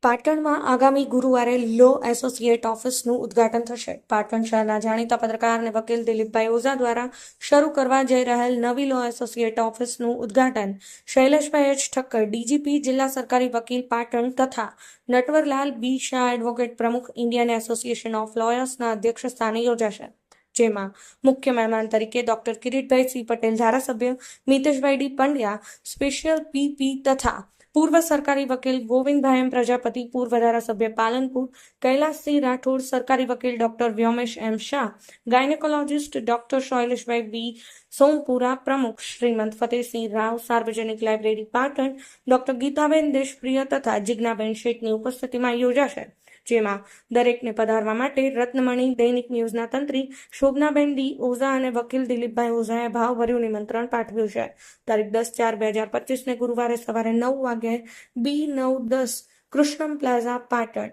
પાટણમાં આગામી ગુરુવારે લો એસોસિએટ ઓફિસનું ઉદ્ઘાટન થશે. પાટણ શહેરના જાણીતા પત્રકાર અને વકીલ દિલીપભાઈ ઓઝા દ્વારા શરૂ કરવા જઈ રહેલ નવી લો એસોસિએટ ઓફિસનું ઉદ્ઘાટન શૈલેષભાઈ એચ ઠક્કર, ડીજીપી જિલ્લા સરકારી વકીલ પાટણ તથા નટવરલાલ બી શાહ, એડવોકેટ પ્રમુખ ઇન્ડિયન એસોસિએશન ઓફ લોયર્સના અધ્યક્ષ સ્થાને યોજાશે. જેમાં મુખ્ય મહેમાન તરીકે ડોક્ટર કિરીટભાઈ સી પટેલ, ધારાસભ્ય મિતેશભાઈ ડી પંડ્યા, સ્પેશિયલ પીપી તથા પૂર્વ સરકારી વકીલ ગોવિંદભાઈ એમ પ્રજાપતિ, પૂર્વ ધારાસભ્ય પાલનપુર કૈલાસસિંહ રાઠોડ, સરકારી વકીલ ડોક્ટર વ્યોમેશ એમ શાહ, ગાયનેકોલોજીસ્ટ ડોક્ટર શૈલેષભાઈ બી સોમપુરા, પ્રમુખ શ્રીમંત ફતેહસિંહ રાવ, સાર્વજનિક લાઇબ્રેરી પાટણ ડોક્ટર ગીતાબેન દેશપ્રિય તથા જિજ્ઞાબેન શેઠની ઉપસ્થિતિમાં યોજાશે. જેમાં દરેકને પધારવા માટે રત્નમણી દૈનિક ન્યૂઝના તંત્રી શોભનાબેન ડી ઓઝા અને વકીલ દિલીપભાઈ ઓઝાએ ભાવભર્યું નિમંત્રણ પાઠવ્યું છે. તારીખ 10/4/2025 ગુરુવારે સવારે 9 વાગ્યે B9-10 કૃષ્ણમ પ્લાઝા, પાટણ.